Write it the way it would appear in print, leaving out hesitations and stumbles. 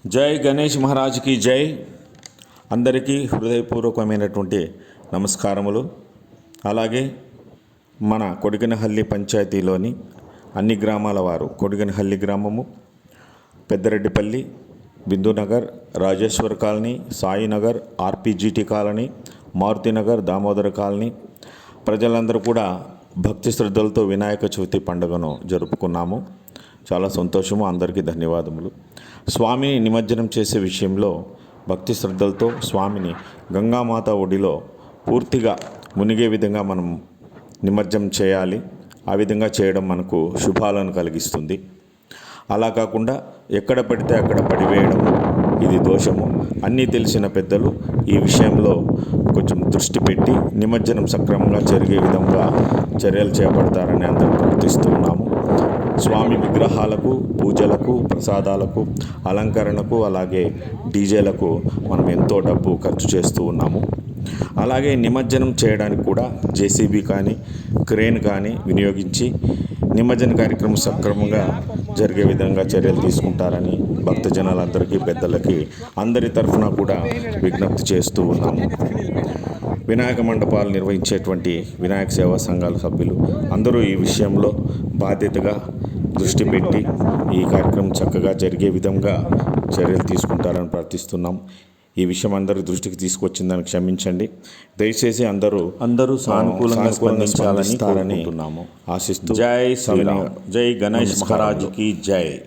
జై గణేష్ మహారాజ్కి జై. అందరికీ హృదయపూర్వకమైనటువంటి నమస్కారములు. అలాగే మన కొడిగనహల్లి పంచాయతీలోని అన్ని గ్రామాల వారు, కొడిగనహల్లి గ్రామము, Peddareddipalli, Bindunagar, Rajeshwar colony, Sainagar, RPGT colony, Marutinagar, Damodara colony ప్రజలందరూ కూడా భక్తి శ్రద్ధలతో వినాయక చవితి పండుగను జరుపుకున్నాము. చాలా సంతోషము. అందరికీ ధన్యవాదములు. స్వామిని నిమజ్జనం చేసే విషయంలో భక్తి శ్రద్ధలతో స్వామిని గంగామాత ఒడిలో పూర్తిగా మునిగే విధంగా మనం నిమజ్జనం చేయాలి. ఆ విధంగా చేయడం మనకు శుభాలను కలిగిస్తుంది. అలా కాకుండా ఎక్కడ పడితే అక్కడ పడివేయడము ఇది దోషము. అన్నీ తెలిసిన పెద్దలు ఈ విషయంలో కొంచెం దృష్టి పెట్టి నిమజ్జనం సక్రమంగా జరిగే విధంగా చర్యలు చేపడతారని అందరూ ప్రార్థిస్తూ ఉన్నాము. స్వామి విగ్రహాలకు, పూజలకు, ప్రసాదాలకు, అలంకరణకు, అలాగే డీజేలకు మనం ఎంతో డబ్బు ఖర్చు చేస్తూ ఉన్నాము. అలాగే నిమజ్జనం చేయడానికి కూడా జేసీబీ కానీ, క్రేన్ కానీ వినియోగించి నిమజ్జన కార్యక్రమం సక్రమంగా జరిగే విధంగా చర్యలు తీసుకుంటారని భక్తజనాలందరికీ, పెద్దలకి అందరి తరఫున కూడా విజ్ఞప్తి చేస్తూ ఉన్నాము. వినాయక మండపాలు నిర్వహించేటువంటి వినాయక సేవా సంఘాల సభ్యులు అందరూ ఈ విషయంలో బాధ్యతగా దృష్టి పెట్టి ఈ కార్యక్రమం చక్కగా జరిగే విధంగా చర్యలు తీసుకుంటారని ప్రార్థిస్తున్నాం. ఈ విషయం అందరి దృష్టికి తీసుకొచ్చిందని క్షమించండి. దయచేసి అందరూ సానుకూలంగా స్పందించాలని ఆశిస్తూ జై శ్రీరామ్. జై గణేష్ మహారాజ్కి జై.